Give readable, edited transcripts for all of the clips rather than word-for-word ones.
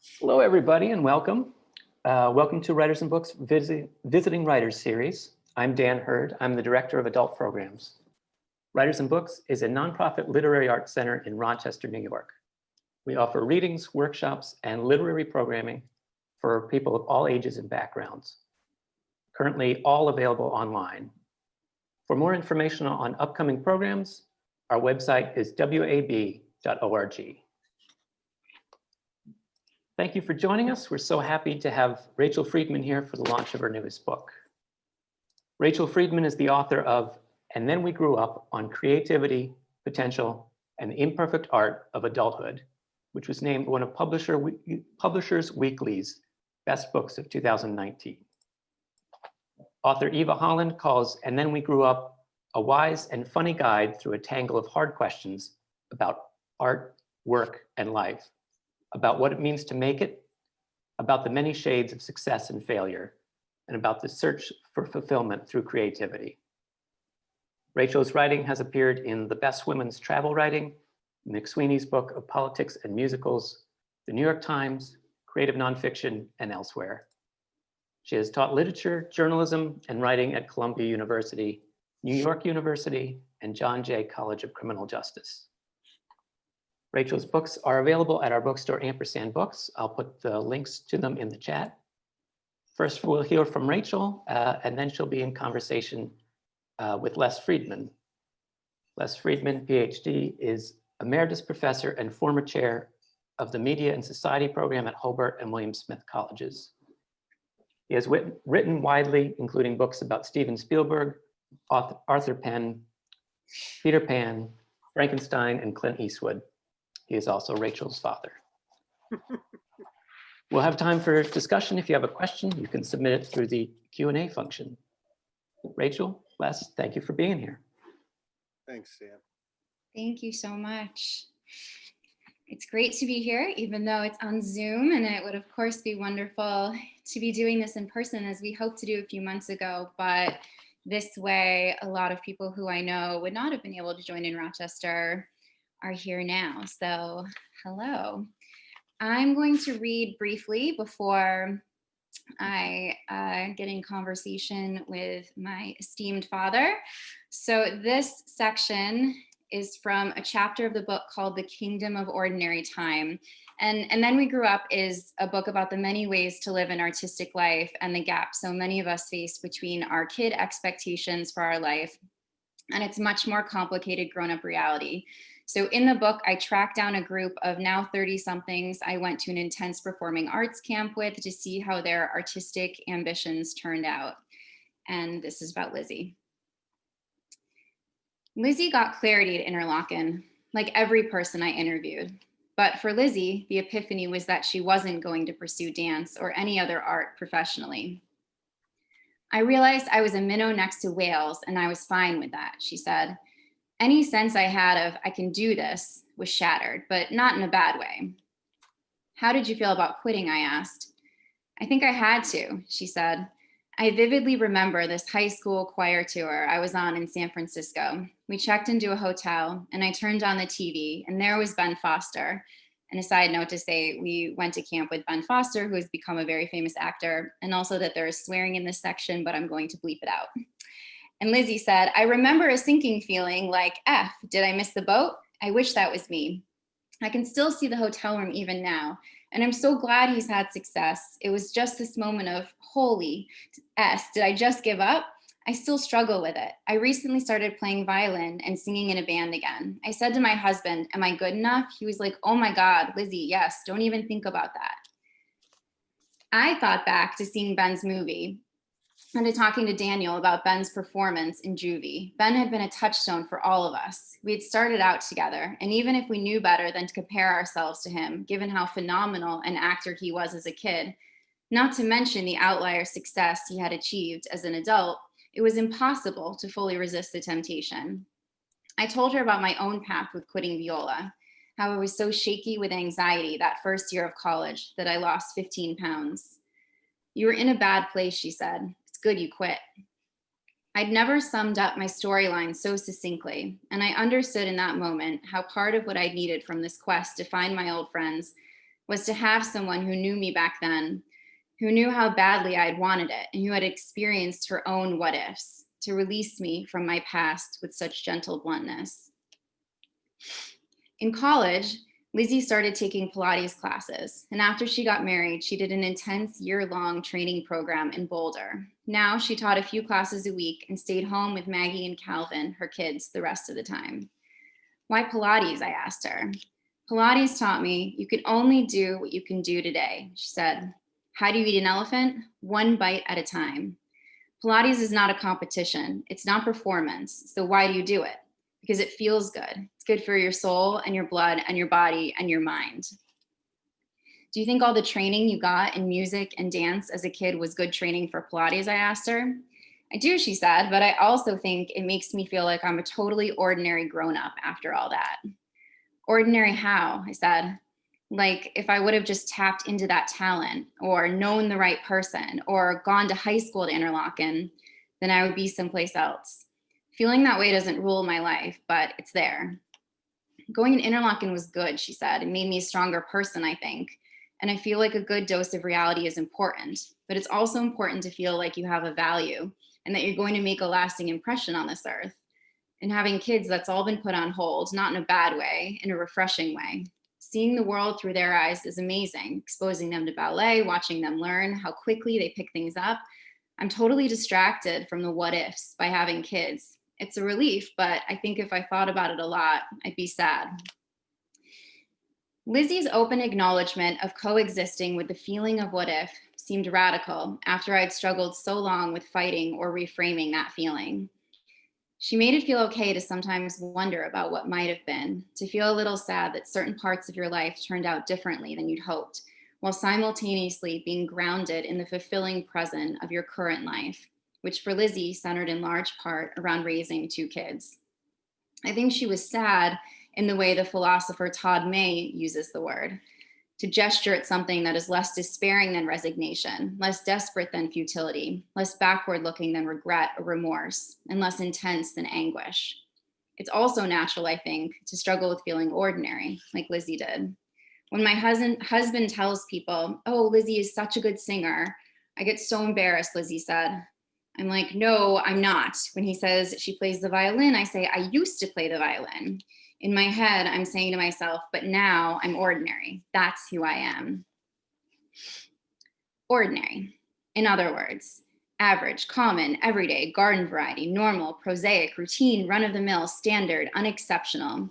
Hello, everybody, and welcome. Welcome to Writers and Books Visiting Writers series. I'm Dan Hurd. I'm the Director of Adult Programs. Writers and Books is a nonprofit literary arts center in Rochester, New York. We offer readings, workshops, and literary programming for people of all ages and backgrounds. Currently, all available online. For more information on upcoming programs, our website is wab.org. Thank you for joining us. We're so happy to have Rachel Friedman here for the launch of her newest book. Rachel Friedman is the author of And Then We Grew Up on Creativity, Potential, and the Imperfect Art of Adulthood, which was named one of Publishers Weekly's best books of 2019. Author Eva Holland calls And Then We Grew Up a wise and funny guide through a tangle of hard questions about art, work, and life, about what it means to make it, about the many shades of success and failure, and about the search for fulfillment through creativity. Rachel's writing has appeared in The Best Women's Travel Writing, McSweeney's book of politics and musicals, the New York Times, Creative Nonfiction, and elsewhere. She has taught literature, journalism, and writing at Columbia University, New York University, and John Jay College of Criminal Justice. Rachel's books are available at our bookstore, Ampersand Books. I'll put the links to them in the chat. First, we'll hear from Rachel, and then she'll be in conversation with Les Friedman. Les Friedman, PhD, is Emeritus Professor and former Chair of the Media and Society Program at Hobart and William Smith Colleges. He has written widely, including books about Steven Spielberg, Arthur Penn, Peter Pan, Frankenstein, and Clint Eastwood. He is also Rachel's father. We'll have time for discussion. If you have a question, you can submit it through the Q&A function. Rachel, Les, thank you for being here. Thanks, Sam. Thank you so much. It's great to be here, even though it's on Zoom, and it would, of course, be wonderful to be doing this in person, as we hoped to do a few months ago. But this way, a lot of people who I know would not have been able to join in Rochester are here now. So hello. I'm going to read briefly before I get in conversation with my esteemed father. So this section is from a chapter of the book called The Kingdom of Ordinary Time. And Then We Grew Up is a book about the many ways to live an artistic life and the gap so many of us face between our kid expectations for our life and its much more complicated grown-up reality. So in the book, I tracked down a group of now 30-somethings I went to an intense performing arts camp with to see how their artistic ambitions turned out. And this is about Lizzie. Lizzie got clarity at Interlochen, like every person I interviewed. But for Lizzie, the epiphany was that she wasn't going to pursue dance or any other art professionally. I realized I was a minnow next to whales, and I was fine with that, she said. Any sense I had of I can do this was shattered, but not in a bad way. How did you feel about quitting? I asked. I think I had to, she said. I vividly remember this high school choir tour I was on in San Francisco. We checked into a hotel and I turned on the TV and there was Ben Foster. And a side note to say, we went to camp with Ben Foster, who has become a very famous actor, and also that there is swearing in this section, but I'm going to bleep it out. And Lizzie said, I remember a sinking feeling like, F, did I miss the boat? I wish that was me. I can still see the hotel room even now. And I'm so glad he's had success. It was just this moment of, holy S, did I just give up? I still struggle with it. I recently started playing violin and singing in a band again. I said to my husband, am I good enough? He was like, oh my God, Lizzie, yes, don't even think about that. I thought back to seeing Ben's movie and to talking to Daniel about Ben's performance in Juvie. Ben had been a touchstone for all of us. We had started out together, and even if we knew better than to compare ourselves to him, given how phenomenal an actor he was as a kid, not to mention the outlier success he had achieved as an adult, it was impossible to fully resist the temptation. I told her about my own path with quitting viola, how I was so shaky with anxiety that first year of college that I lost 15 pounds. You were in a bad place, she said. Good you quit. I'd never summed up my storyline so succinctly, and I understood in that moment how part of what I needed from this quest to find my old friends was to have someone who knew me back then, who knew how badly I'd wanted it, and who had experienced her own what ifs, to release me from my past with such gentle bluntness. In college, Lizzie started taking Pilates classes, and after she got married, she did an intense year-long training program in Boulder. Now she taught a few classes a week and stayed home with Maggie and Calvin, her kids, the rest of the time. Why Pilates? I asked her. Pilates taught me you can only do what you can do today, she said. How do you eat an elephant? One bite at a time. Pilates is not a competition. It's not performance. So why do you do it? Because it feels good. It's good for your soul and your blood and your body and your mind. Do you think all the training you got in music and dance as a kid was good training for Pilates? I asked her. I do, she said, but I also think it makes me feel like I'm a totally ordinary grown-up after all that. Ordinary how? I said. Like if I would have just tapped into that talent or known the right person or gone to high school to Interlochen, then I would be someplace else. Feeling that way doesn't rule my life, but it's there. Going to Interlochen was good, she said. It made me a stronger person, I think. And I feel like a good dose of reality is important, but it's also important to feel like you have a value and that you're going to make a lasting impression on this earth. And having kids, that's all been put on hold, not in a bad way, in a refreshing way. Seeing the world through their eyes is amazing, exposing them to ballet, watching them learn how quickly they pick things up. I'm totally distracted from the what ifs by having kids. It's a relief, but I think if I thought about it a lot, I'd be sad. Lizzie's open acknowledgement of coexisting with the feeling of what if seemed radical after I'd struggled so long with fighting or reframing that feeling. She made it feel okay to sometimes wonder about what might have been, to feel a little sad that certain parts of your life turned out differently than you'd hoped, while simultaneously being grounded in the fulfilling present of your current life, which for Lizzie centered in large part around raising 2 kids. I think she was sad in the way the philosopher Todd May uses the word, to gesture at something that is less despairing than resignation, less desperate than futility, less backward looking than regret or remorse, and less intense than anguish. It's also natural, I think, to struggle with feeling ordinary, like Lizzie did. When my husband tells people, oh, Lizzie is such a good singer, I get so embarrassed, Lizzie said. I'm like, no, I'm not. When he says she plays the violin, I say, I used to play the violin. In my head, I'm saying to myself, but now I'm ordinary. That's who I am. Ordinary. In other words, average, common, everyday, garden variety, normal, prosaic, routine, run-of-the-mill, standard, unexceptional.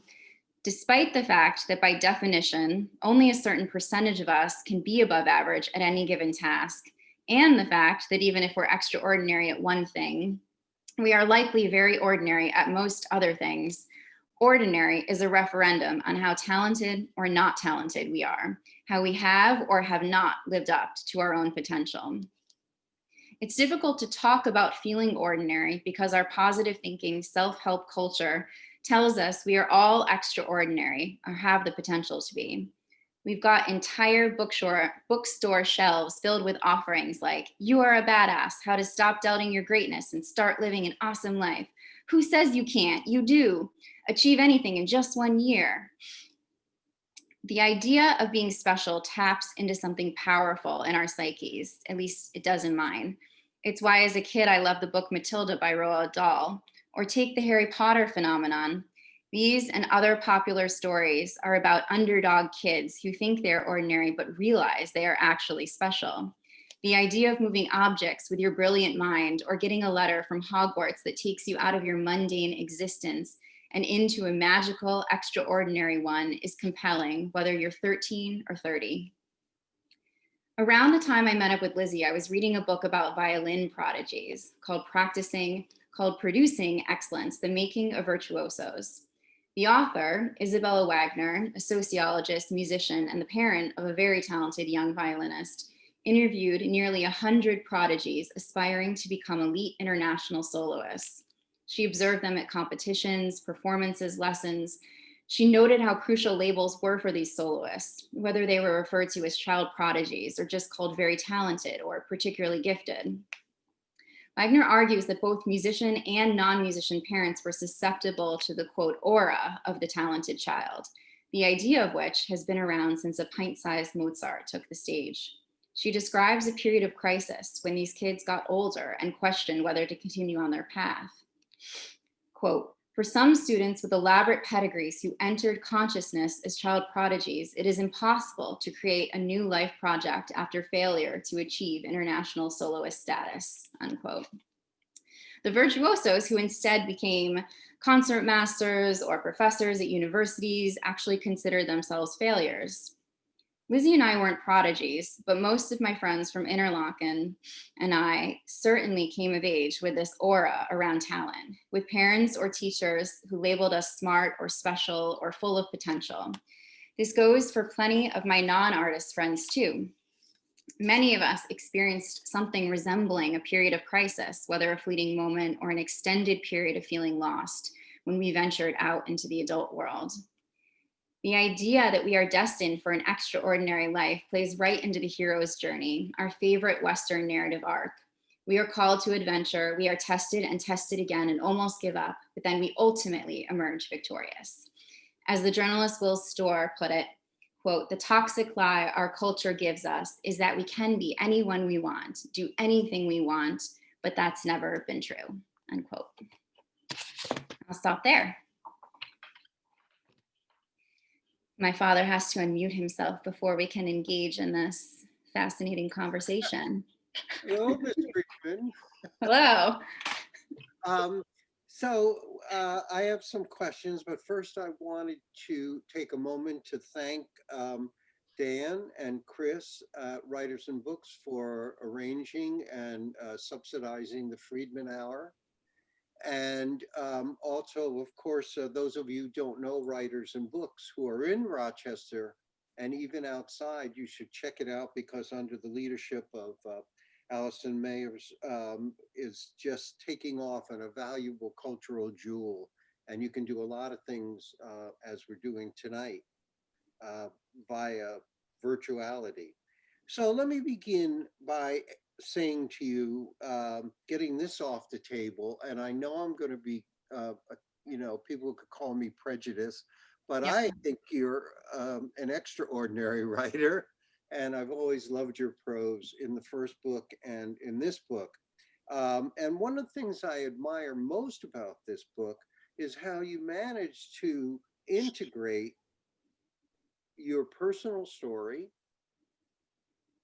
Despite the fact that by definition, only a certain percentage of us can be above average at any given task, and the fact that even if we're extraordinary at one thing, we are likely very ordinary at most other things. Ordinary is a referendum on how talented or not talented we are, how we have or have not lived up to our own potential. It's difficult to talk about feeling ordinary because our positive thinking, self-help culture tells us we are all extraordinary or have the potential to be. We've got entire bookstore shelves filled with offerings like, you are a badass, how to stop doubting your greatness and start living an awesome life. Who says you can't? You do. Achieve anything in just 1 year. The idea of being special taps into something powerful in our psyches, at least it does in mine. It's why as a kid I loved the book Matilda by Roald Dahl, or take the Harry Potter phenomenon. These and other popular stories are about underdog kids who think they're ordinary but realize they are actually special. The idea of moving objects with your brilliant mind or getting a letter from Hogwarts that takes you out of your mundane existence and into a magical, extraordinary one is compelling, whether you're 13 or 30. Around the time I met up with Lizzie, I was reading a book about violin prodigies called Producing Excellence, The Making of Virtuosos. The author, Isabella Wagner, a sociologist, musician, and the parent of a very talented young violinist, interviewed nearly 100 prodigies aspiring to become elite international soloists. She observed them at competitions, performances, lessons. She noted how crucial labels were for these soloists, whether they were referred to as child prodigies or just called very talented or particularly gifted. Wagner argues that both musician and non-musician parents were susceptible to the, quote, aura of the talented child. the idea of which has been around since a pint-sized Mozart took the stage. She describes a period of crisis when these kids got older and questioned whether to continue on their path. Quote, "For some students with elaborate pedigrees who entered consciousness as child prodigies, it is impossible to create a new life project after failure to achieve international soloist status," unquote. The virtuosos who instead became concert masters or professors at universities actually considered themselves failures. Lizzie and I weren't prodigies, but most of my friends from Interlochen and I certainly came of age with this aura around talent, with parents or teachers who labeled us smart or special or full of potential. This goes for plenty of my non-artist friends too. Many of us experienced something resembling a period of crisis, whether a fleeting moment or an extended period of feeling lost when we ventured out into the adult world. The idea that we are destined for an extraordinary life plays right into the hero's journey, our favorite Western narrative arc. We are called to adventure, we are tested and tested again and almost give up, but then we ultimately emerge victorious. As the journalist Will Storr put it, quote, "The toxic lie our culture gives us is that we can be anyone we want, do anything we want, but that's never been true," unquote. I'll stop there. My father has to unmute himself before we can engage in this fascinating conversation. Hello, Mr. Friedman. Hello. I have some questions, but first I wanted to take a moment to thank Dan and Chris, Writers and Books, for arranging and subsidizing the Friedman Hour. And also, of course, those of you who don't know Writers and Books who are in Rochester and even outside, you should check it out, because under the leadership of Allison Mayers is just taking off and a valuable cultural jewel. And you can do a lot of things as we're doing tonight via virtuality. So let me begin by saying to you, getting this off the table, and I know I'm going to be, people could call me prejudiced, but Yeah. I think you're an extraordinary writer, and I've always loved your prose in the first book and in this book. And one of the things I admire most about this book is how you managed to integrate your personal story,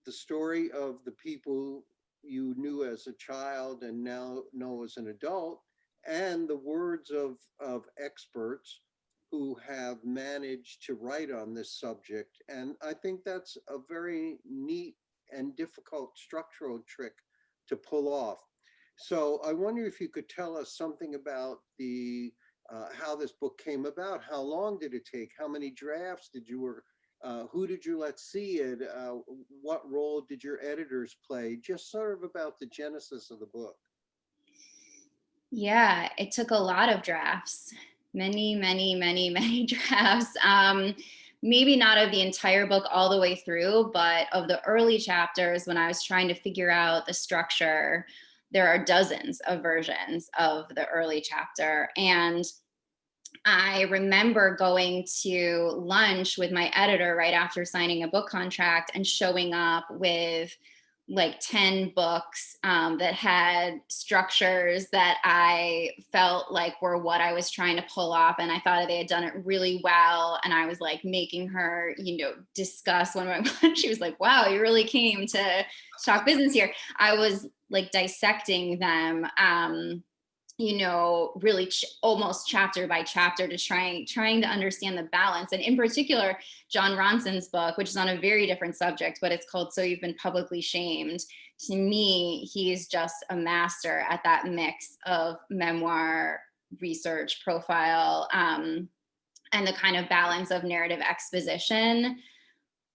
the story of the people you knew as a child and now know as an adult, and the words of experts who have managed to write on this subject. And I think that's a very neat and difficult structural trick to pull off. So I wonder if you could tell us something about the how this book came about. How long did it take? How many drafts did you work? Who did you let see it? What role did your editors play? Just sort of about the genesis of the book. Yeah, it took a lot of drafts, many, many, many, many drafts. Maybe not of the entire book all the way through, but of the early chapters when I was trying to figure out the structure. There are dozens of versions of the early chapter. And I remember going to lunch with my editor right after signing a book contract and showing up with like 10 books that had structures that I felt like were what I was trying to pull off. And I thought they had done it really well. And I was like making her, discuss one of my, she was like, wow, you really came to talk business here. I was like dissecting them, really almost chapter by chapter to trying to understand the balance. And in particular, John Ronson's book, which is on a very different subject, but it's called So You've Been Publicly Shamed. To me, he's just a master at that mix of memoir, research, profile, and the kind of balance of narrative exposition.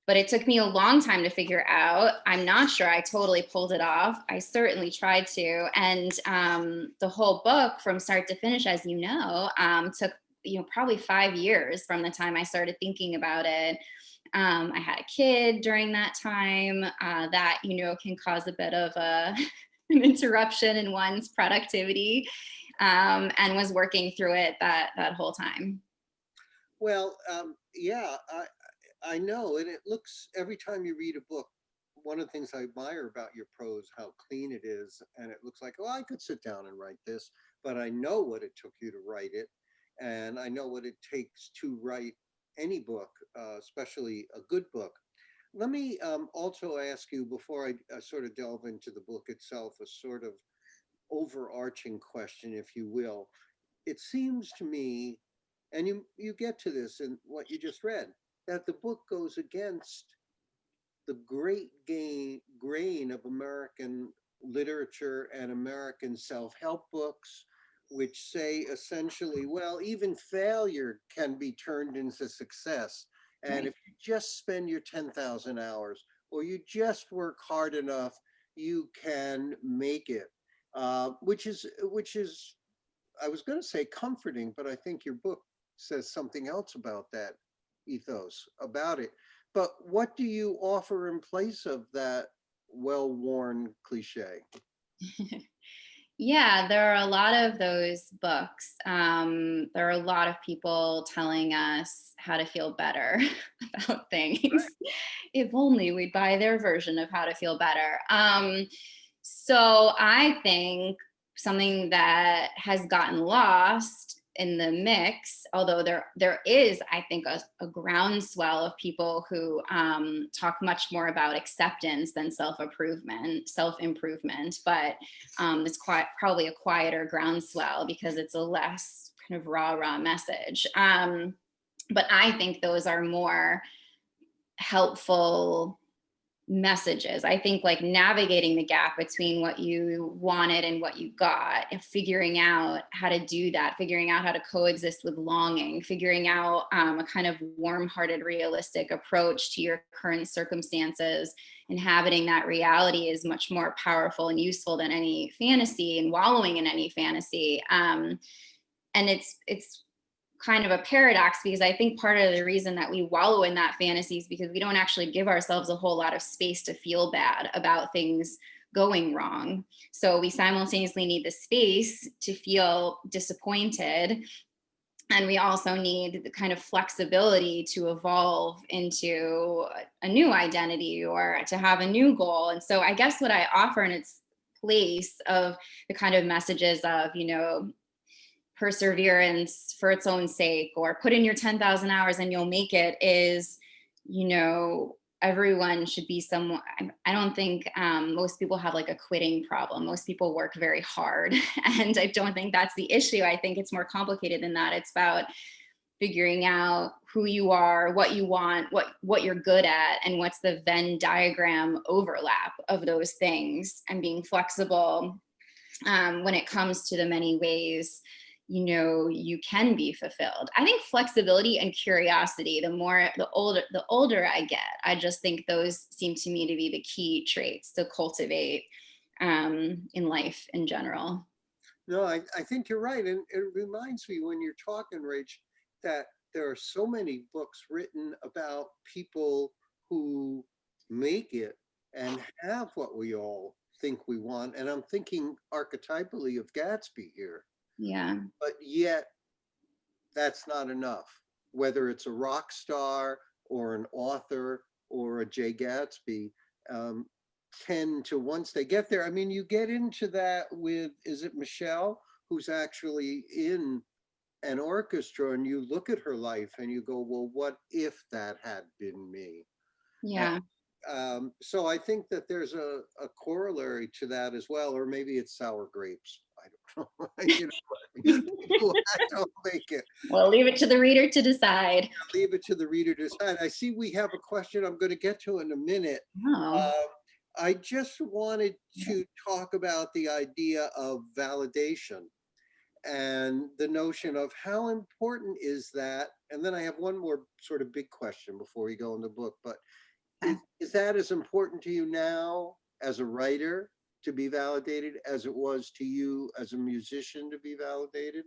But it took me a long time to figure out. I'm not sure I totally pulled it off. I certainly tried to. And the whole book from start to finish, as you know, took probably 5 years from the time I started thinking about it. I had a kid during that time that, can cause a bit of an interruption in one's productivity, and was working through it that whole time. Well, yeah, I know, and it looks, every time you read a book, one of the things I admire about your prose, how clean it is, and it looks like, oh, I could sit down and write this, but I know what it took you to write it, and I know what it takes to write any book, especially a good book. Let me also ask you, before I sort of delve into the book itself, a sort of overarching question, if you will. It seems to me, and you get to this in what you just read, that the book goes against the great grain of American literature and American self-help books, which say essentially, well, even failure can be turned into success. And Right. if you just spend your 10,000 hours, or you just work hard enough, you can make it. Which is, I was going to say comforting, but I think your book says something else about that ethos, about it. But what do you offer in place of that well-worn cliche? Yeah, there are a lot of those books. There are a lot of people telling us how to feel better about things. If only we'd buy their version of how to feel better. So I think something that has gotten lost in the mix, although there is, I think, a groundswell of people who talk much more about acceptance than self-improvement, but it's probably a quieter groundswell because it's a less kind of raw message. But I think those are more helpful messages. I think like navigating the gap between what you wanted and what you got, and figuring out how to do that, figuring out how to coexist with longing, figuring out a kind of warm-hearted, realistic approach to your current circumstances, inhabiting that reality is much more powerful and useful than any fantasy and wallowing in any fantasy. And it's kind of a paradox, because I think part of the reason that we wallow in that fantasy is because we don't actually give ourselves a whole lot of space to feel bad about things going wrong. So we simultaneously need the space to feel disappointed, and we also need the kind of flexibility to evolve into a new identity or to have a new goal. And so I guess what I offer in its place of the kind of messages of, perseverance for its own sake, or put in your 10,000 hours and you'll make it, is, everyone should be someone. I don't think most people have like a quitting problem. Most people work very hard. And I don't think that's the issue. I think it's more complicated than that. It's about figuring out who you are, what you want, what you're good at, and what's the Venn diagram overlap of those things, and being flexible when it comes to the many ways you can be fulfilled. I think flexibility and curiosity, the older I get, I just think those seem to me to be the key traits to cultivate in life in general. No, I think you're right. And it reminds me, when you're talking, Rach, that there are so many books written about people who make it and have what we all think we want. And I'm thinking archetypally of Gatsby here. Yeah. But yet that's not enough, whether it's a rock star or an author or a Jay Gatsby, tend to, once they get there, I mean, you get into that with, is it Michelle, who's actually in an orchestra, and you look at her life and you go, well, what if that had been me? Yeah. So I think that there's a corollary to that as well, or maybe it's sour grapes. I don't know. People don't make it. Well, leave it to the reader to decide. Leave it to the reader to decide. I see we have a question I'm going to get to in a minute. Oh. I just wanted to talk about the idea of validation and the notion of how important is that. And then I have one more sort of big question before we go in the book, but is that as important to you now as a writer to be validated as it was to you as a musician to be validated?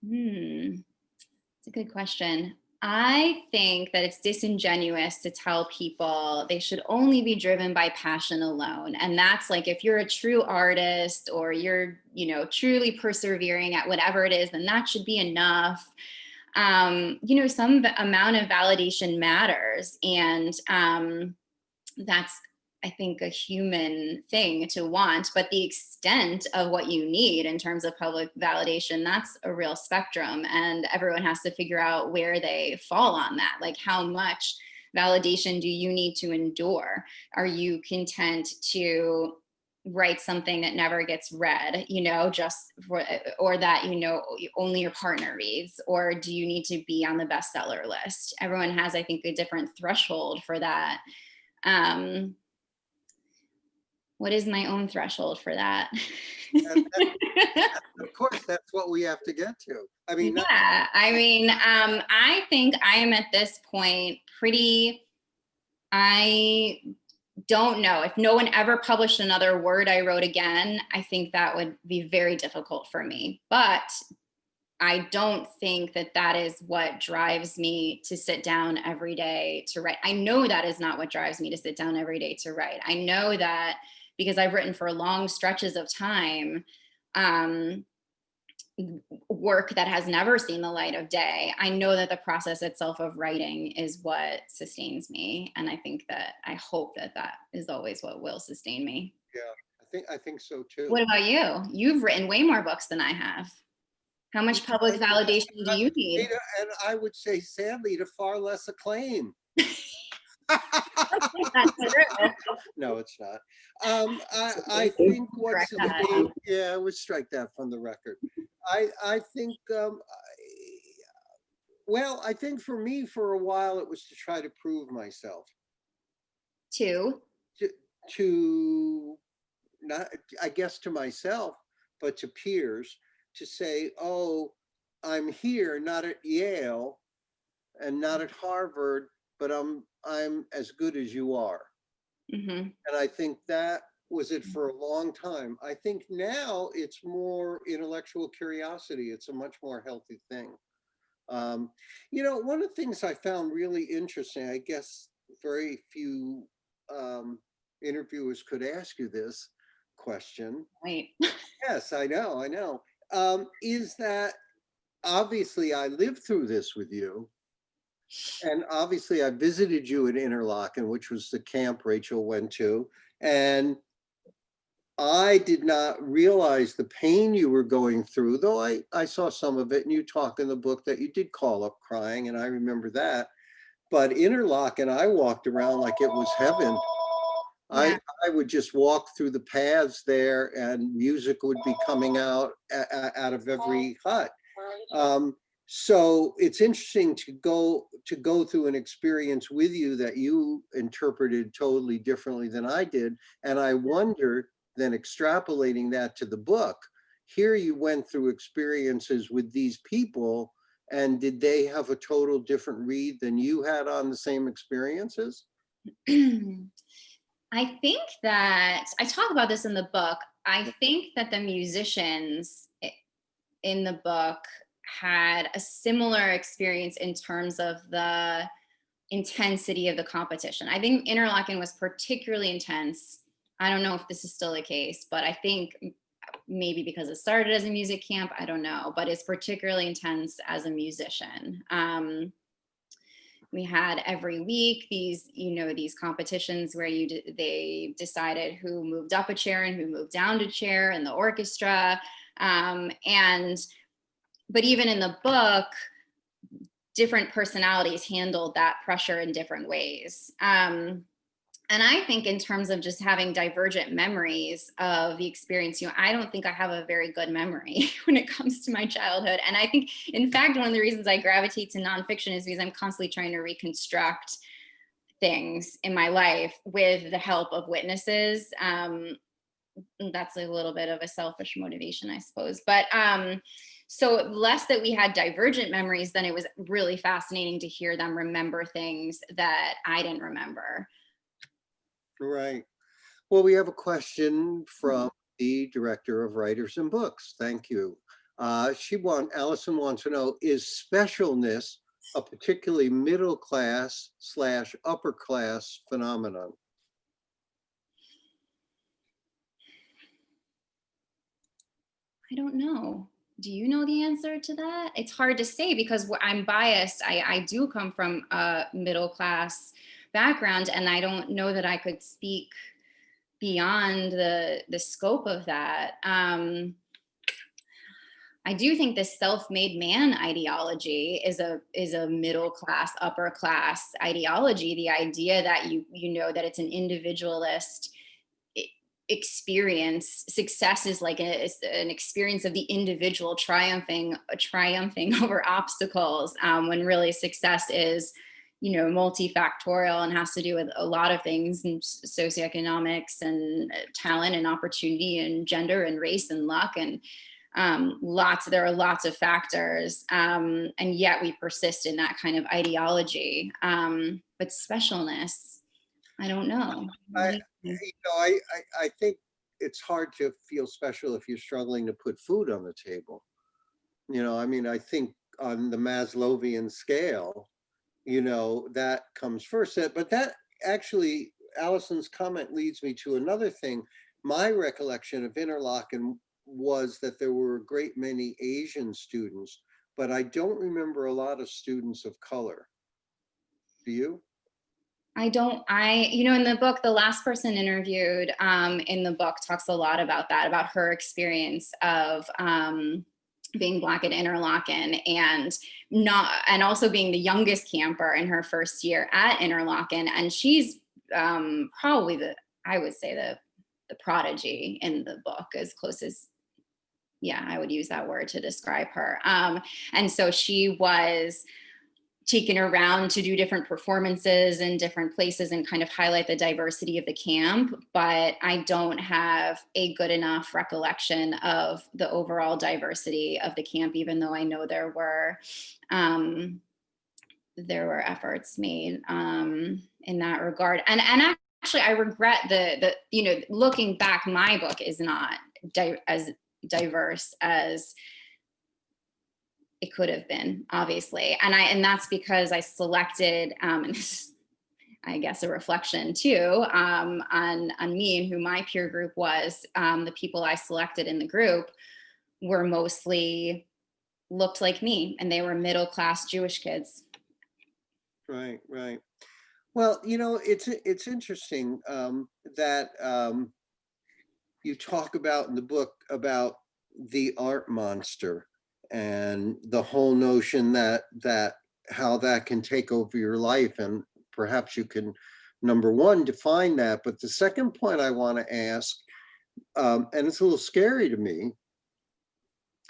It's a good question. I think that it's disingenuous to tell people they should only be driven by passion alone. And that's like, if you're a true artist, or you're, truly persevering at whatever it is, then that should be enough. you know, some amount of validation matters. And that's, I think, a human thing to want, but the extent of what you need in terms of public validation, that's a real spectrum. And everyone has to figure out where they fall on that. Like, how much validation do you need to endure? Are you content to write something that never gets read, you know, just for, or that, you know, only your partner reads? Or do you need to be on the bestseller list? Everyone has, I think, a different threshold for that. What is my own threshold for that? Of course, that's what we have to get to. I mean, yeah, I mean, I think I am at this point I don't know. If no one ever published another word I wrote again, I think that would be very difficult for me. But I don't think that that is what drives me to sit down every day to write. I know that is not what drives me to sit down every day to write. I know that because I've written for long stretches of time, work that has never seen the light of day. I know that the process itself of writing is what sustains me. And I think that, I hope that that is always what will sustain me. Yeah, I think so too. What about you? You've written way more books than I have. How much public validation do you need? And I would say, sadly, to far less acclaim. No, it's not. I think what's, yeah, I would strike that from the record. I think, well, I think for me, for a while, it was to try to prove myself. To not, I guess, to myself, but to peers, to say, oh, I'm here, not at Yale and not at Harvard, but I'm as good as you are. And I think that was it for a long time. I think now it's more intellectual curiosity. It's a much more healthy thing. You know, one of the things I found really interesting, I guess very few interviewers could ask you this question. Wait. Yes, I know. Is that obviously I lived through this with you. And obviously I visited you at Interlochen, which was the camp Rachel went to. And I did not realize the pain you were going through, though I saw some of it, and you talk in the book that you did call up crying, and I remember that. But Interlochen, I walked around like it was heaven. Yeah. I would just walk through the paths there, and music would be coming out of every hut. So it's interesting to go through an experience with you that you interpreted totally differently than I did. And I wondered, then extrapolating that to the book, here you went through experiences with these people, and did they have a total different read than you had on the same experiences? I think that, I talk about this in the book, I think that the musicians in the book had a similar experience in terms of the intensity of the competition. I think Interlochen was particularly intense. I don't know if this is still the case, but I think maybe because it started as a music camp, I don't know, but it's particularly intense as a musician. We had every week these, you know, these competitions where they decided who moved up a chair and who moved down a chair in the orchestra. But even in the book, different personalities handled that pressure in different ways. And I think in terms of just having divergent memories of the experience, you know, I don't think I have a very good memory when it comes to my childhood. And I think, in fact, one of the reasons I gravitate to nonfiction is because I'm constantly trying to reconstruct things in my life with the help of witnesses. That's a little bit of a selfish motivation, I suppose. But so less that we had divergent memories, then it was really fascinating to hear them remember things that I didn't remember. Right. Well, we have a question from the director of Writers and Books. Thank you. Allison wants to know, is specialness a particularly middle class / upper class phenomenon? I don't know. Do you know the answer to that? It's hard to say because I'm biased. I do come from a middle class background, and I don't know that I could speak beyond the scope of that. I do think this self-made man ideology is a middle class, upper class ideology. The idea that you know that it's an individualist experience. Success is like it's an experience of the individual triumphing over obstacles, when really success is, multifactorial and has to do with a lot of things, and socioeconomics and talent and opportunity and gender and race and luck and there are lots of factors, and yet we persist in that kind of ideology. But specialness, I don't know. I think it's hard to feel special if you're struggling to put food on the table. I think on the Maslowian scale, that comes first. But that actually, Allison's comment leads me to another thing. My recollection of Interlochen was that there were a great many Asian students, but I don't remember a lot of students of color. Do you? In the book, the last person interviewed in the book talks a lot about that, about her experience of being Black at Interlochen and also being the youngest camper in her first year at Interlochen. And she's probably I would say the prodigy in the book, as close as, I would use that word to describe her. And so she was taken around to do different performances in different places and kind of highlight the diversity of the camp, but I don't have a good enough recollection of the overall diversity of the camp, even though I know there were efforts made in that regard. And actually, I regret looking back, my book is not as diverse as it could have been, obviously. And that's because I selected, and this is, I guess, a reflection too, on me and who my peer group was. The people I selected in the group were mostly looked like me, and they were middle-class Jewish kids. Right. Well, it's interesting that you talk about in the book about the art monster and the whole notion that how that can take over your life, and perhaps you can, number one, define that. But the second point I want to ask, and it's a little scary to me,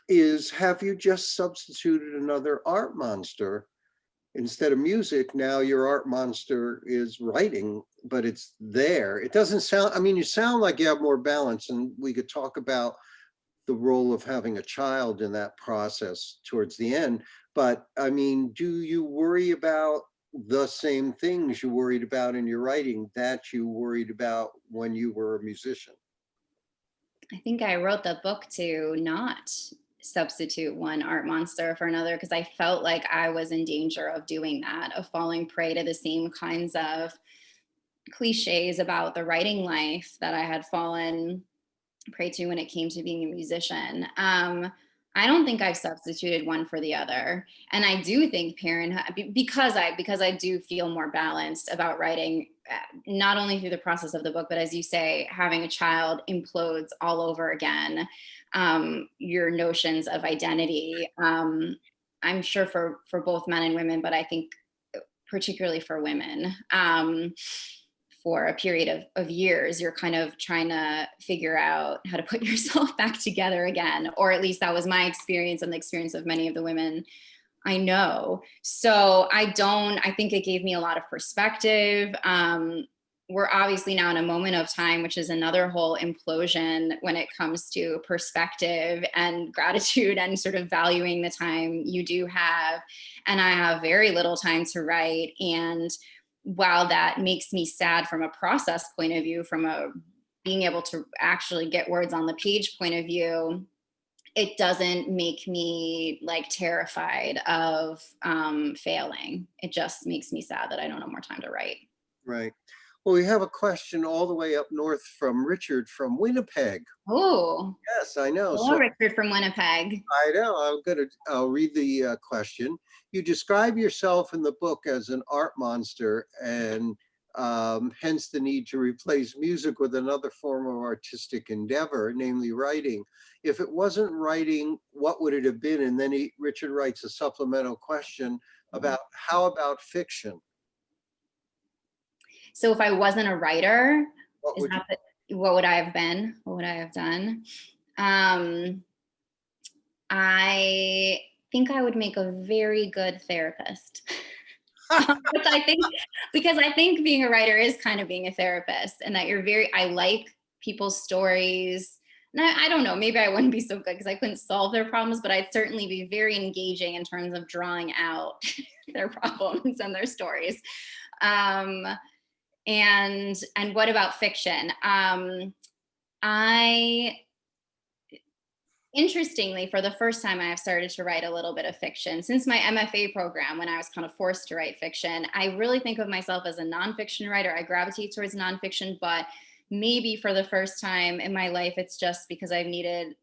is have you just substituted another art monster? Instead of music, now your art monster is writing, but it's there. It doesn't sound, you sound like you have more balance, and we could talk about the role of having a child in that process towards the end. But do you worry about the same things you worried about in your writing that you worried about when you were a musician? I think I wrote the book to not substitute one art monster for another, because I felt like I was in danger of doing that, of falling prey to the same kinds of cliches about the writing life that I had fallen prey to when it came to being a musician. I don't think I've substituted one for the other. And I do think parenthood, because I do feel more balanced about writing, not only through the process of the book, but as you say, having a child implodes all over again your notions of identity. I'm sure for both men and women, but I think particularly for women, for a period of years, you're kind of trying to figure out how to put yourself back together again, or at least that was my experience and the experience of many of the women I know. So I think it gave me a lot of perspective. We're obviously now in a moment of time, which is another whole implosion when it comes to perspective and gratitude and sort of valuing the time you do have. And I have very little time to write. And while that makes me sad from a process point of view, from a being able to actually get words on the page point of view, it doesn't make me like terrified of failing. It just makes me sad that I don't have more time to write. Right. Well, we have a question all the way up north from Richard from Winnipeg. Oh, Yes, I know. hello, Richard from Winnipeg. I know. I'll read the question. You describe yourself in the book as an art monster, and hence the need to replace music with another form of artistic endeavor, namely writing. If it wasn't writing, what would it have been? And then Richard writes a supplemental question about how about fiction? So if I wasn't a writer, What would what would I have been? What would I have done? I think I would make a very good therapist. Which I think, because I think being a writer is kind of being a therapist, and that I like people's stories. And I don't know, maybe I wouldn't be so good because I couldn't solve their problems, but I'd certainly be very engaging in terms of drawing out their problems and their stories. And what about fiction? Interestingly, for the first time, I have started to write a little bit of fiction. Since my MFA program, when I was kind of forced to write fiction, I really think of myself as a nonfiction writer. I gravitate towards nonfiction, but maybe for the first time in my life, it's just because I've needed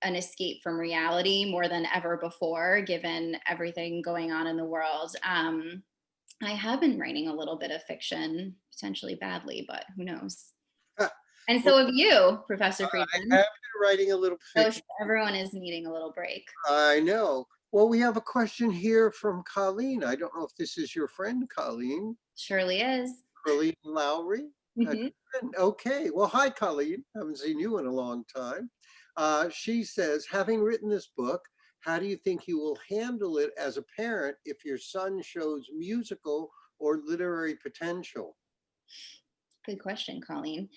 an escape from reality more than ever before, given everything going on in the world. I have been writing a little bit of fiction, potentially badly, but who knows? And so have you, Professor Friedman. I have been writing a little fiction. So everyone is needing a little break. I know. Well, we have a question here from Colleen. I don't know if this is your friend, Colleen. Surely is. Colleen Lowry. Okay. Well, hi, Colleen. Haven't seen you in a long time. She says, having written this book, how do you think you will handle it as a parent if your son shows musical or literary potential? Good question, Colleen.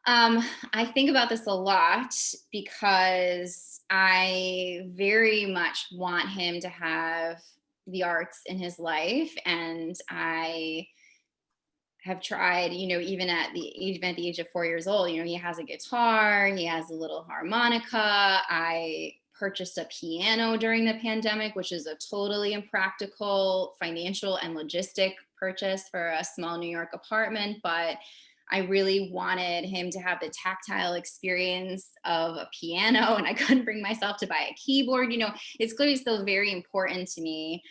I think about this a lot because I very much want him to have the arts in his life. And I have tried, even at the age of 4 years old, he has a guitar, he has a little harmonica. I purchased a piano during the pandemic, which is a totally impractical financial and logistic purchase for a small New York apartment, but I really wanted him to have the tactile experience of a piano, and I couldn't bring myself to buy a keyboard. It's clearly still very important to me,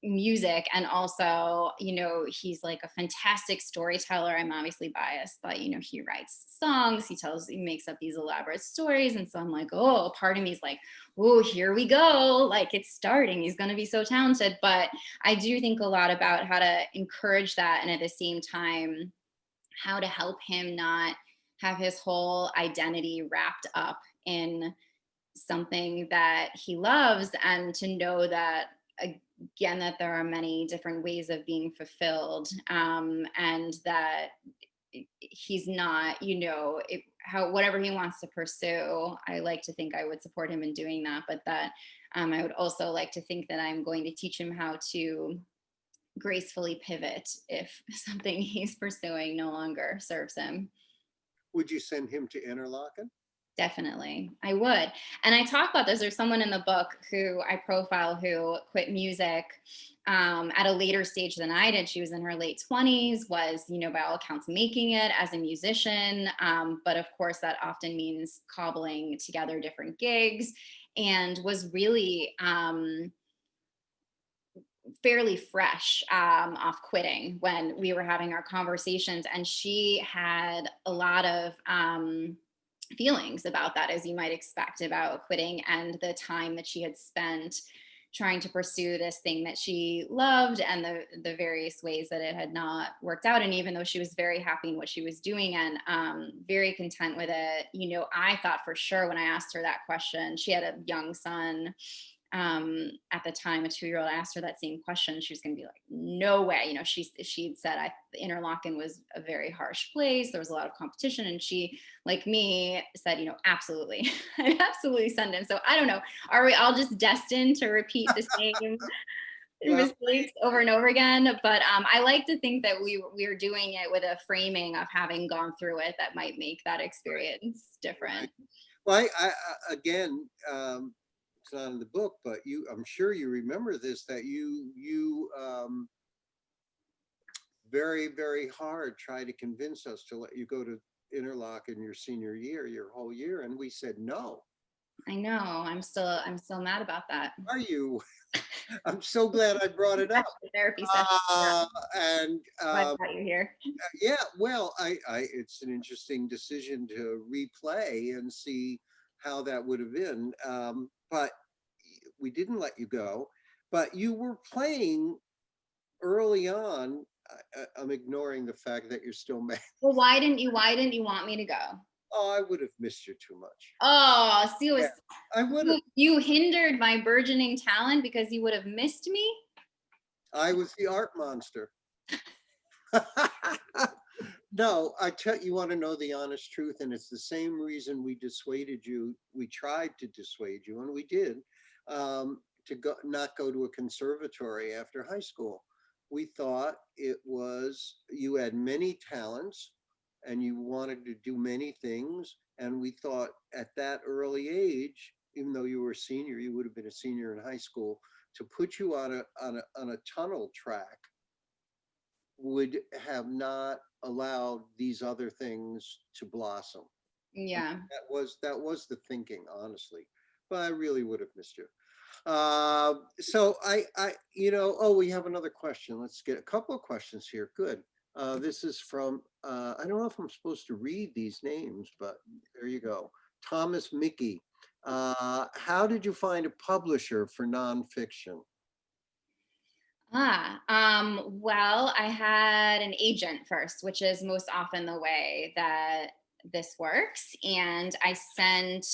music. And also, he's like a fantastic storyteller. I'm obviously biased, but, he writes songs, he makes up these elaborate stories. And so I'm like, oh, part of me is like, oh, here we go. Like, it's starting. He's going to be so talented. But I do think a lot about how to encourage that. And at the same time, how to help him not have his whole identity wrapped up in something that he loves, and to know that, again, that there are many different ways of being fulfilled, and that he's not, whatever he wants to pursue, I like to think I would support him in doing that, but that I would also like to think that I'm going to teach him how to gracefully pivot if something he's pursuing no longer serves him. Would you send him to Interlochen? Definitely, I would. And I talk about this. There's someone in the book who I profile who quit music at a later stage than I did. She was in her late 20s, was, by all accounts, making it as a musician. But of course, that often means cobbling together different gigs, and was really fairly fresh off quitting when we were having our conversations. And she had a lot of feelings about that, as you might expect, about quitting and the time that she had spent trying to pursue this thing that she loved, and the various ways that it had not worked out. And even though she was very happy in what she was doing and very content with it, I thought for sure when I asked her that question, she had a young son at the time, a 2-year-old. I asked her that same question. She was going to be like, no way. She'd said Interlochen was a very harsh place. There was a lot of competition. And she, like me, said, absolutely. I'd absolutely send him. So I don't know. Are we all just destined to repeat the same mistakes over and over again? But I like to think that we're doing it with a framing of having gone through it that might make that experience different. Well, I again, it's not in the book, but I'm sure you remember this, that you very, very hard try to convince us to let you go to Interlochen your senior year, your whole year, and we said no. I know. I'm still mad about that. Are you? I'm so glad I brought it up. Therapy session. And I thought you here. yeah, well, it's an interesting decision to replay and see how that would have been. But we didn't let you go. But you were playing early on. I'm ignoring the fact that you're still mad. Well, why didn't you want me to go? Oh, I would have missed you too much. Oh, see, Yeah, I would have. You hindered my burgeoning talent because you would have missed me. I was the art monster. No, you want to know the honest truth, and it's the same reason we dissuaded you. We tried to dissuade you, and we did, to not go to a conservatory after high school. We thought you had many talents and you wanted to do many things. And we thought at that early age, even though you were a senior, you would have been a senior in high school, to put you on a tunnel track would have not allowed these other things to blossom. Yeah. That was the thinking, honestly, but I really would have missed you. So we have another question. Let's get a couple of questions here. Good. This is from, I don't know if I'm supposed to read these names, but there you go. Thomas Mickey. How did you find a publisher for nonfiction? Well, I had an agent first, which is most often the way that this works. And I sent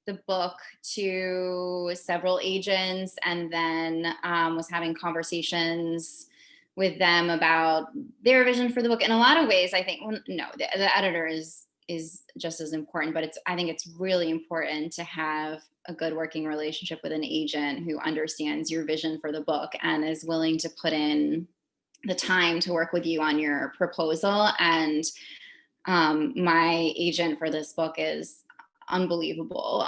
the book to several agents and then was having conversations with them about their vision for the book. In a lot of ways, I think, well, no, the editor is just as important, but I think it's really important to have a good working relationship with an agent who understands your vision for the book and is willing to put in the time to work with you on your proposal. And my agent for this book is unbelievable,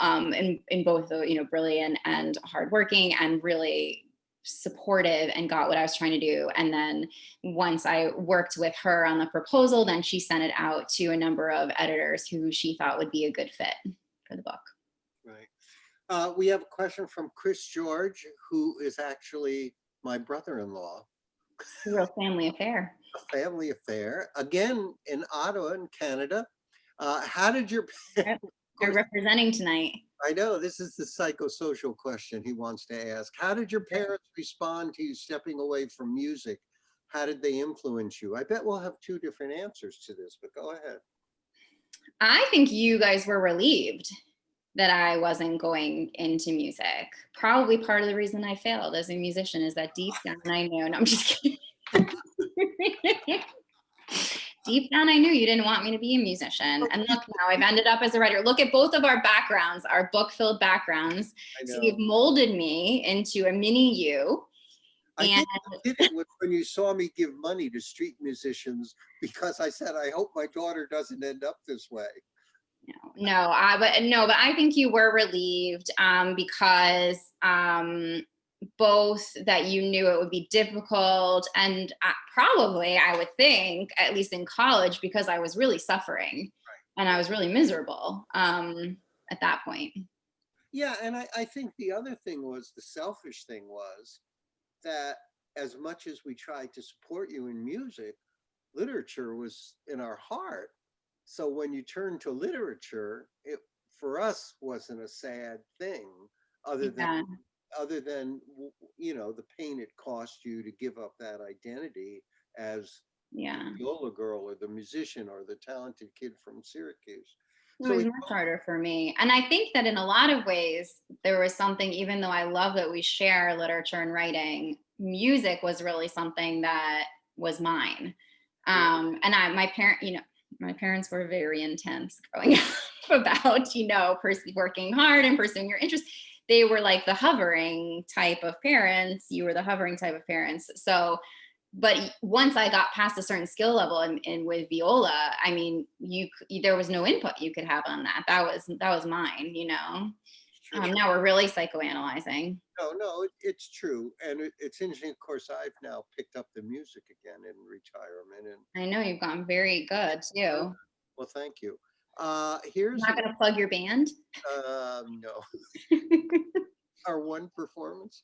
in both the brilliant and hardworking and really supportive, and got what I was trying to do. And then once I worked with her on the proposal, then she sent it out to a number of editors who she thought would be a good fit for the book. Right. We have a question from Chris George, who is actually my brother-in-law. It's a real family affair. A family affair. Again, in Ottawa, in Canada. How did your parents... They're representing tonight. I know, this is the psychosocial question he wants to ask. How did your parents respond to you stepping away from music? How did they influence you? I bet we'll have two different answers to this, but go ahead. I think you guys were relieved that I wasn't going into music. Probably part of the reason I failed as a musician is that deep down I knew, no, I'm just kidding. Deep down, I knew you didn't want me to be a musician. And look, now I've ended up as a writer. Look at both of our backgrounds, our book-filled backgrounds. So you've molded me into a mini you. I think you did it when you saw me give money to street musicians, because I said, I hope my daughter doesn't end up this way. But I think you were relieved because both that you knew it would be difficult, and probably, I would think, at least in college, because I was really suffering, right, and I was really miserable at that point. Yeah, and I think the other thing was, the selfish thing was that as much as we tried to support you in music, literature was in our heart. So when you turned to literature, it for us wasn't a sad thing, other than the pain it cost you to give up that identity as the viola girl or the musician or the talented kid from Syracuse. It was much harder for me. And I think that in a lot of ways, there was something, even though I love that we share literature and writing, music was really something that was mine. And my parents were very intense growing up about, working hard and pursuing your interests. They were like the hovering type of parents. You were the hovering type of parents. So, but once I got past a certain skill level and with viola, there was no input you could have on that. That was mine, true. Now we're really psychoanalyzing. No, it's true. And it's interesting, of course, I've now picked up the music again in retirement. And I know you've gotten very good too. well, thank you. I'm Here's not going to plug your band. no, our one performance.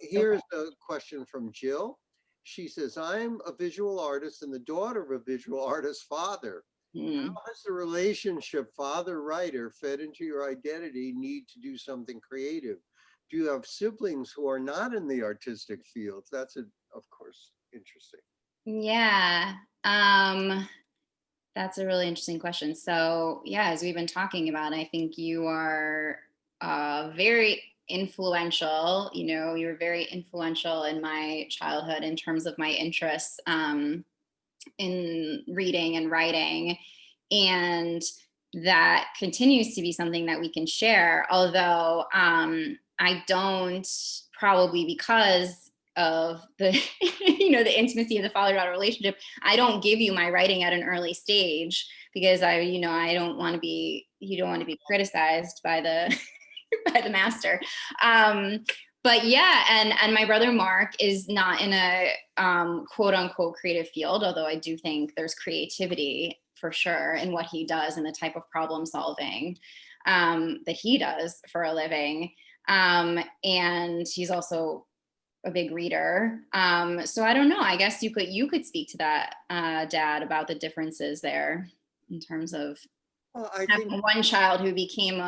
Here's a question from Jill. She says, I'm a visual artist and the daughter of a visual artist father. Hmm. How has the relationship father-writer fed into your identity need to do something creative? Do you have siblings who are not in the artistic fields? That's, of course, interesting. Yeah. That's a really interesting question. So yeah, as we've been talking about, I think you are very influential. You know, you were very influential in my childhood in terms of my interests in reading and writing. And that continues to be something that we can share. Although I don't, probably because of the, the intimacy of the father-daughter relationship, I don't give you my writing at an early stage because I don't want to be, you don't want to be criticized by the, by the master. But yeah, and my brother Mark is not in a quote unquote creative field, although I do think there's creativity for sure in what he does and the type of problem solving that he does for a living. And he's also a big reader. So I don't know, I guess you could speak to that, Dad, about the differences there in terms of having one child who became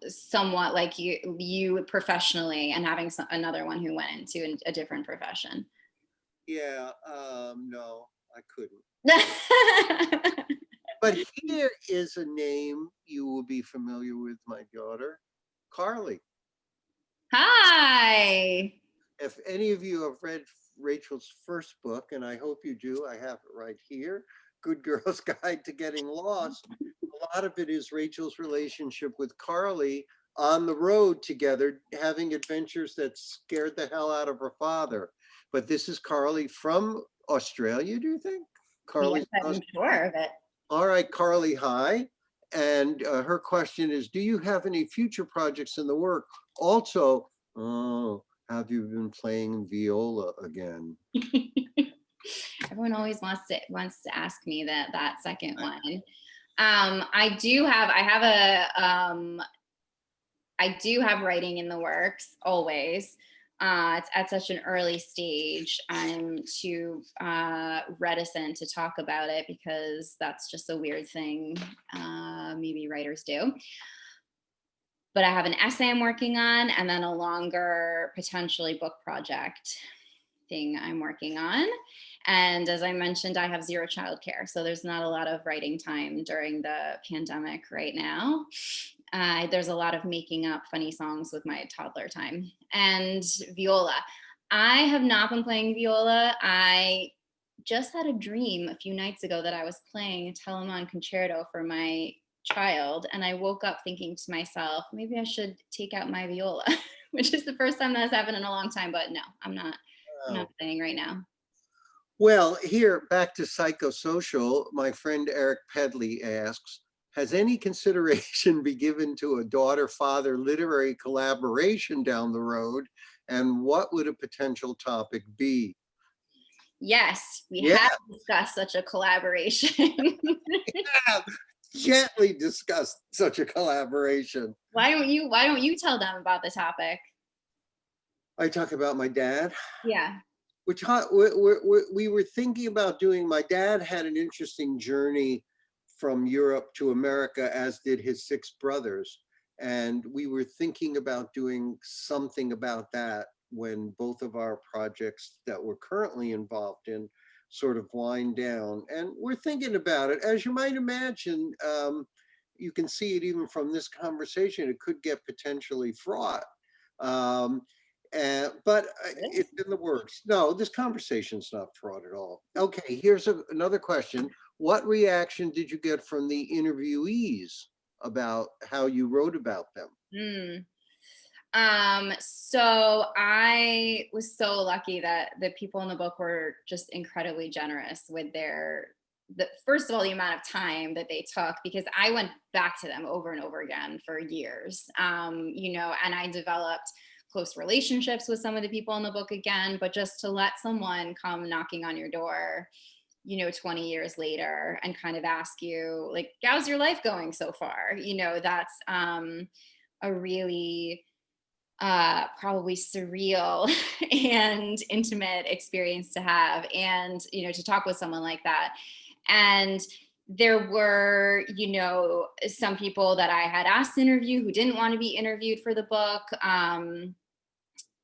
somewhat like you professionally and having another one who went into a different profession. Yeah, no, I couldn't. But here is a name you will be familiar with, my daughter, Carly. Hi. If any of you have read Rachel's first book, and I hope you do, I have it right here, Good Girl's Guide to Getting Lost. A lot of it is Rachel's relationship with Carly on the road together, having adventures that scared the hell out of her father. But this is Carly from Australia, do you think? Carly, yes, I'm sure of it. All right, Carly, hi. And her question is, do you have any future projects in the work? Also, have you been playing viola again? Everyone always wants to ask me that second one. I do have writing in the works always. It's at such an early stage. I'm too reticent to talk about it because that's just a weird thing maybe writers do. But I have an essay I'm working on and then a longer, potentially book project thing I'm working on. And as I mentioned, I have 0 childcare. So there's not a lot of writing time during the pandemic right now. There's a lot of making up funny songs with my toddler time. And viola. I have not been playing viola. I just had a dream a few nights ago that I was playing a Telemann concerto for my child. And I woke up thinking to myself, maybe I should take out my viola, which is the first time that's happened in a long time. But no, I'm not playing right now. Well, here, back to psychosocial, my friend Eric Pedley asks, has any consideration be given to a daughter-father literary collaboration down the road? And what would a potential topic be? Yes, we have discussed such a collaboration. Gently discussed such a collaboration. Why don't you tell them about the topic? I talk about my dad. Yeah. We were thinking about doing, my dad had an interesting journey from Europe to America, as did his 6 brothers. And we were thinking about doing something about that when both of our projects that we're currently involved in sort of wind down. And we're thinking about it. As you might imagine, you can see it even from this conversation, it could get potentially fraught. But it's in the works. No, this conversation's not fraught at all. Okay, here's another question. What reaction did you get from the interviewees about how you wrote about them? So I was so lucky that the people in the book were just incredibly generous with their first of all, the amount of time that they took, because I went back to them over and over again for years, you know, and I developed close relationships with some of the people in the book again, but just to let someone come knocking on your door, you know, 20 years later and kind of ask you, like, how's your life going so far? You know, that's a really probably surreal and intimate experience to have, and, you know, to talk with someone like that. And there were, you know, some people that I had asked to interview who didn't want to be interviewed for the book.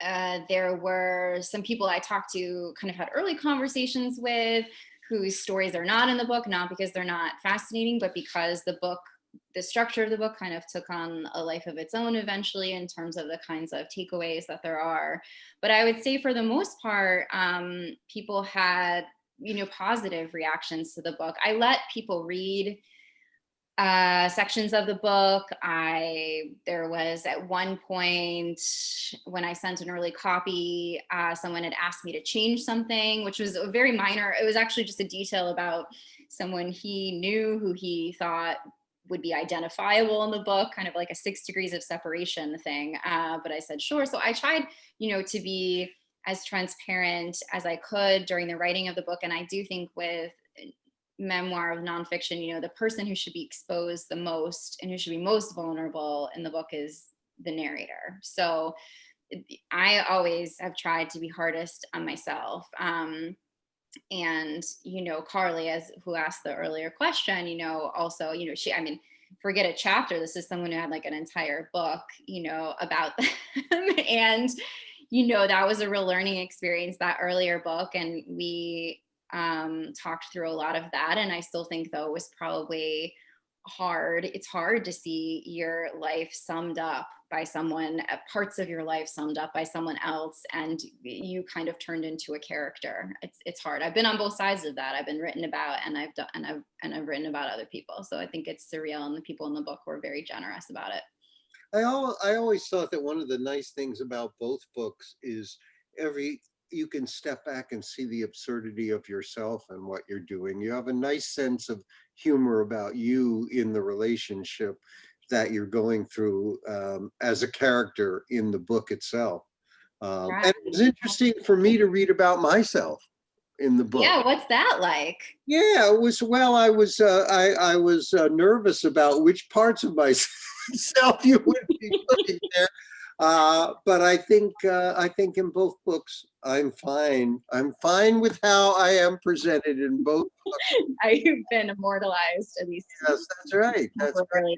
There were some people I talked to, kind of had early conversations with, whose stories are not in the book, not because they're not fascinating, but because the structure of the book kind of took on a life of its own eventually, in terms of the kinds of takeaways that there are. But I would say for the most part, people had, you know, positive reactions to the book. I let people read sections of the book. There was at one point when I sent an early copy, someone had asked me to change something, which was a very minor. It was actually just a detail about someone he knew who he thought would be identifiable in the book, kind of like a 6 degrees of separation thing. But I said, sure. So I tried, you know, to be as transparent as I could during the writing of the book. And I do think with memoir of nonfiction, you know, the person who should be exposed the most and who should be most vulnerable in the book is the narrator. So I always have tried to be hardest on myself. And, you know, Carly, who asked the earlier question, you know, also, you know, I mean, forget a chapter. This is someone who had like an entire book, you know, about them. And, you know, that was a real learning experience, that earlier book. And we talked through a lot of that. And I still think, though, it was probably hard. It's hard to see your life summed up by someone, parts of your life summed up by someone else, and you kind of turned into a character. It's hard. I've been on both sides of that. I've been written about, and I've written about other people. So I think it's surreal, and the people in the book were very generous about it. I always thought that one of the nice things about both books is you can step back and see the absurdity of yourself and what you're doing. You have a nice sense of humor about you in the relationship that you're going through as a character in the book itself. And it was interesting for me to read about myself in the book. Yeah, what's that like? Yeah, it was, well, I was nervous about which parts of myself you would be putting there. But I think in both books, I'm fine. I'm fine with how I am presented in both books. I've been immortalized at least. Yes, that's right. That's right.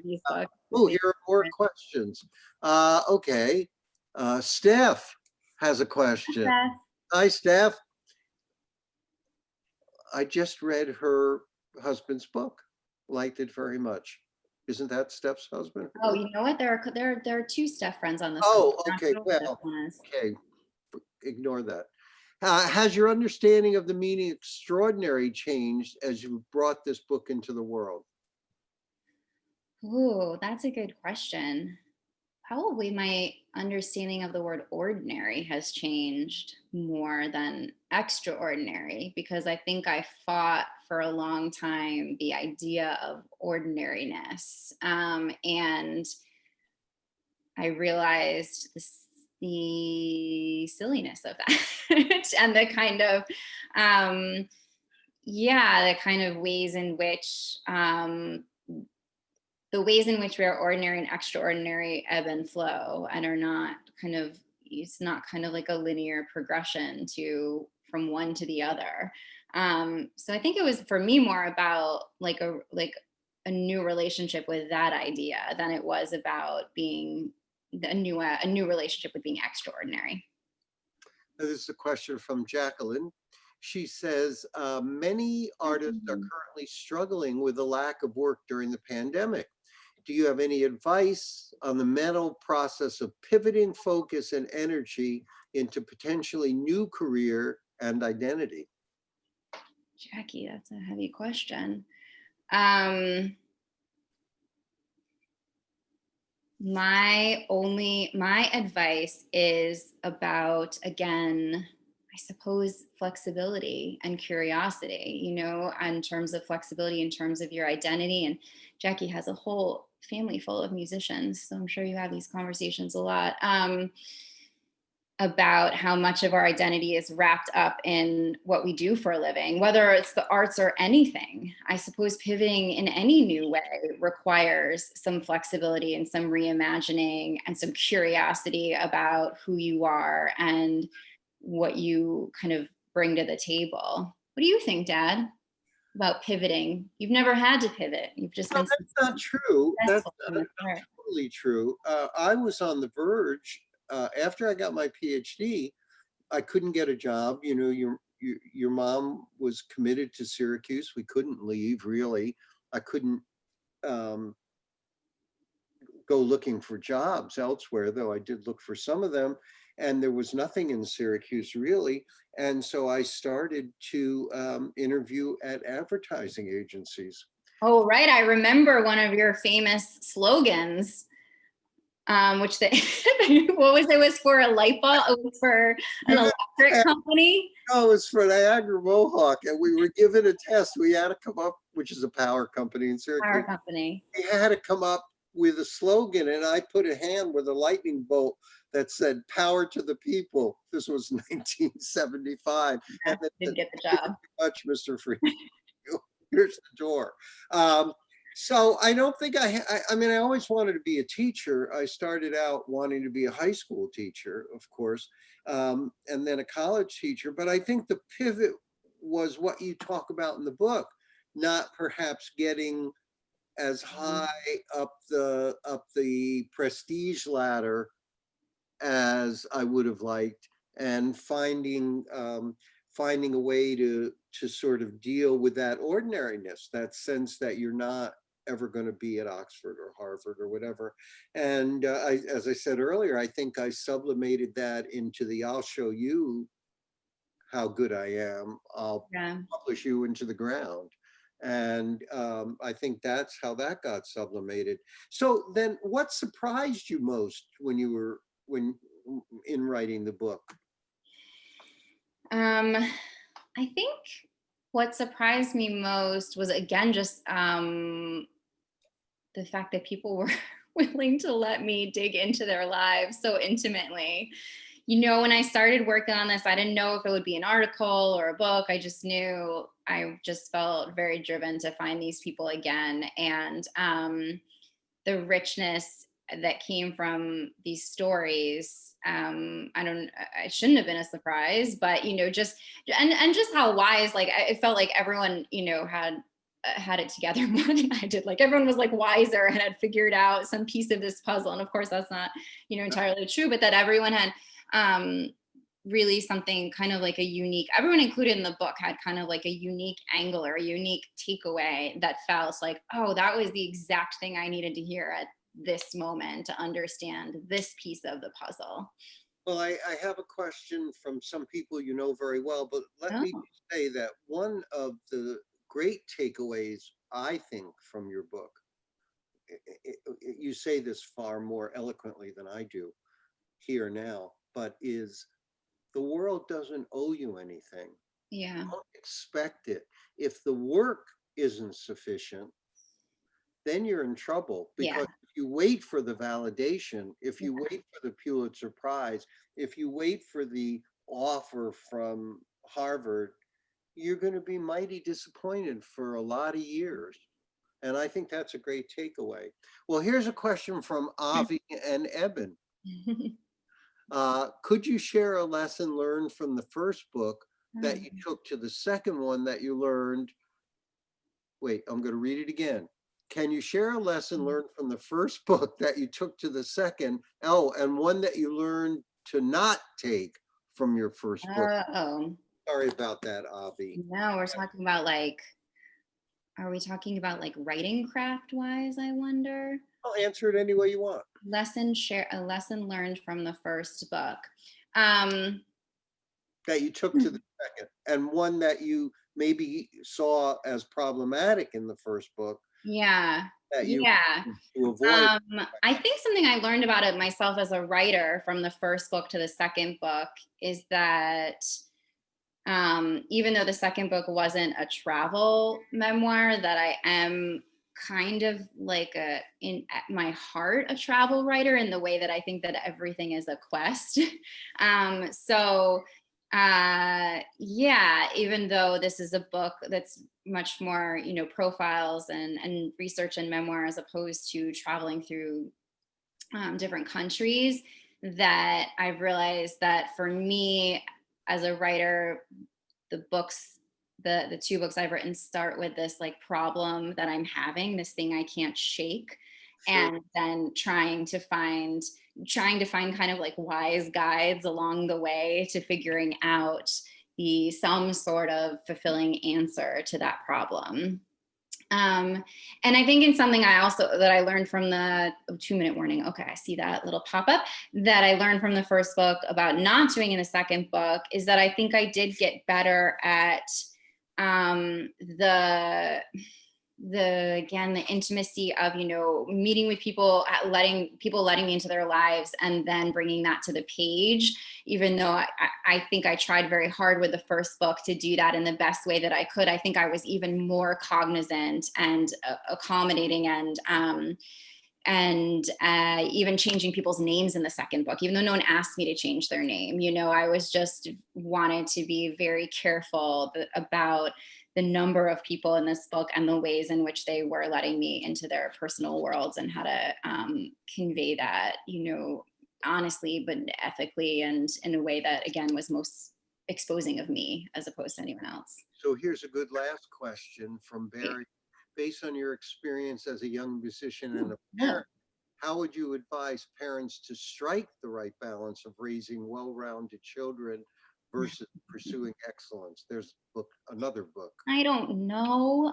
Oh, here are more questions. Okay. Steph has a question. Hi, Steph. I just read her husband's book. Liked it very much. Isn't that Steph's husband? Oh, you know what? There are two Steph friends on this. Oh, okay. Well, okay. Ignore that. Has your understanding of the meaning extraordinary changed as you brought this book into the world? Ooh, that's a good question. Probably my understanding of the word ordinary has changed more than extraordinary, because I think I fought for a long time the idea of ordinariness. And I realized the silliness of that and the kind of, the kind of ways in which, we are ordinary and extraordinary ebb and flow, and are not kind of, it's not kind of like a linear progression from one to the other. So I think it was for me more about like a new relationship with that idea than it was about being a new relationship with being extraordinary. This is a question from Jacqueline. She says, many artists are currently struggling with the lack of work during the pandemic. Do you have any advice on the mental process of pivoting focus and energy into potentially new career and identity? Jackie, that's a heavy question. My advice is about, again, I suppose, flexibility and curiosity, you know, in terms of flexibility, in terms of your identity. And Jackie has a whole family full of musicians, so I'm sure you have these conversations a lot, about how much of our identity is wrapped up in what we do for a living, whether it's the arts or anything. I suppose pivoting in any new way requires some flexibility and some reimagining and some curiosity about who you are and what you kind of bring to the table. What do you think, Dad, about pivoting? You've never had to pivot. You've just No, been that's not true. That's successful from the start. totally true. I was on the verge after I got my PhD. I couldn't get a job. You know, your mom was committed to Syracuse. We couldn't leave, really. I couldn't go looking for jobs elsewhere, though I did look for some of them. And there was nothing in Syracuse, really. And so I started to interview at advertising agencies. Oh, right. I remember one of your famous slogans, which they, what was it? Was for a light bulb? It was for an electric company. No, it was for Niagara Mohawk, and we were given a test. We had to come up, which is a power company in Syracuse. Power company. We had to come up with a slogan, and I put a hand with a lightning bolt that said "Power to the People." This was 1975. Yeah, didn't get the job. Much, Mr. Friedman. Here's the door. So I don't think I mean, I always wanted to be a teacher. I started out wanting to be a high school teacher, of course, and then a college teacher. But I think the pivot was what you talk about in the book, not perhaps getting as high up the prestige ladder as I would have liked, and finding a way to sort of deal with that ordinariness, that sense that you're not ever going to be at Oxford or Harvard or whatever. And as I said earlier, I think I sublimated that into the "I'll show you how good I am. I'll publish you into the ground." And I think that's how that got sublimated. So then what surprised you most when in writing the book? I think what surprised me most was, again, just the fact that people were willing to let me dig into their lives so intimately. You know, when I started working on this, I didn't know if it would be an article or a book. I just knew, I just felt very driven to find these people again. And the richness that came from these stories, it shouldn't have been a surprise, but, you know, just, and just how wise, like, it felt like everyone, you know, had it together more than I did. Like, everyone was like wiser and had figured out some piece of this puzzle. And of course that's not, you know, entirely true, but that everyone had really something kind of like a unique, everyone included in the book had kind of like a unique angle or a unique takeaway that felt like, oh, that was the exact thing I needed to hear at this moment to understand this piece of the puzzle. Well, I have a question from some people you know very well, but let me say that one of the great takeaways, I think, from your book, you say this far more eloquently than I do here now, but is the world doesn't owe you anything. Yeah. Don't expect it. If the work isn't sufficient, then you're in trouble, because if you wait for the validation, if you wait for the Pulitzer Prize, if you wait for the offer from Harvard, you're going to be mighty disappointed for a lot of years. And I think that's a great takeaway. Well, here's a question from Avi and Eben. Could you share a lesson learned from the first book that you took to the second one that you learned? Wait, I'm going to read it again. Can you share a lesson learned from the first book that you took to the second? Oh, and one that you learned to not take from your first book. Sorry about that, Avi. No, we're talking about like, are we talking about like writing craft wise, I wonder? I'll answer it any way you want. A lesson learned from the first book. That you took to the second, and one that you maybe saw as problematic in the first book. Yeah. That you to avoid. I think something I learned about it myself as a writer from the first book to the second book is that even though the second book wasn't a travel memoir, that I am kind of like at my heart a travel writer, in the way that I think that everything is a quest. Yeah, even though this is a book that's much more, profiles and research and memoir, as opposed to traveling through different countries, that I've realized that for me as a writer, the two books I've written start with this like problem that I'm having, this thing I can't shake. Sure. And then trying to find kind of like wise guides along the way to figuring out some sort of fulfilling answer to that problem. And I think in something that I learned from the 2-minute warning. Okay, I see that little pop up, that I learned from the first book about not doing in the second book, is that I think I did get better at the intimacy of, meeting with people, letting me into their lives, and then bringing that to the page. Even though I think I tried very hard with the first book to do that in the best way that I could, I think I was even more cognizant and accommodating and even changing people's names in the second book, even though no one asked me to change their name. I was just wanted to be very careful about the number of people in this book and the ways in which they were letting me into their personal worlds, and how to convey that, honestly, but ethically, and in a way that, again, was most exposing of me as opposed to anyone else. So here's a good last question from Barry. Based on your experience as a young musician and a parent, how would you advise parents to strike the right balance of raising well-rounded children versus pursuing excellence? There's another book. I don't know.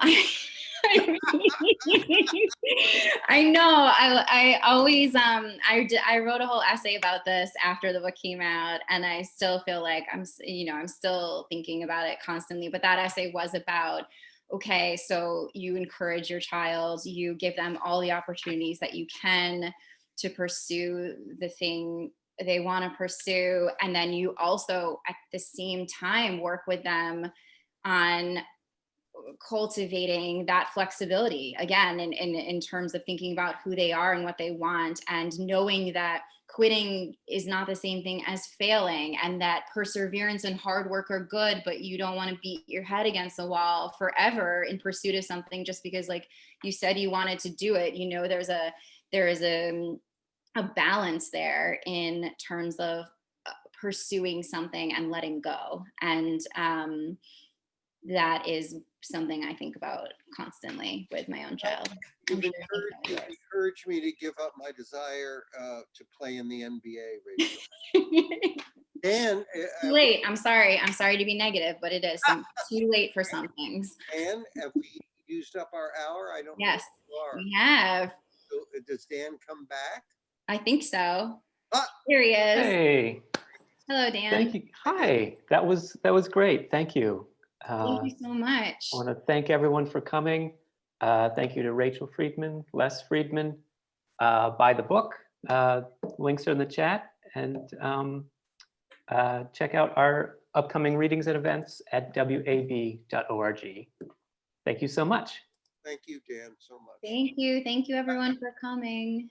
I know. I always I wrote a whole essay about this after the book came out, and I still feel like I'm still thinking about it constantly. But that essay was about, okay, so you encourage your child, you give them all the opportunities that you can to pursue the thing they want to pursue, and then you also at the same time work with them on cultivating that flexibility, again, in terms of thinking about who they are and what they want, and knowing that quitting is not the same thing as failing, and that perseverance and hard work are good, but you don't want to beat your head against the wall forever in pursuit of something just because, like you said, you wanted to do it. There is a balance there in terms of pursuing something and letting go, and that is something I think about constantly with my own child. You've encouraged me to give up my desire to play in the NBA, Rachel. And too late. I'm sorry to be negative, but it is too late for some things. And have we used up our hour? I don't Yes, know. We have. So, does Dan come back? I think so. Here he is. Hey. Hello, Dan. Thank you. Hi. That was great. Thank you. Thank you so much. I want to thank everyone for coming. Thank you to Rachel Friedman, Les Friedman. Buy the book. Links are in the chat. And check out our upcoming readings and events at wab.org. Thank you so much. Thank you, Dan, so much. Thank you. Thank you, everyone, for coming.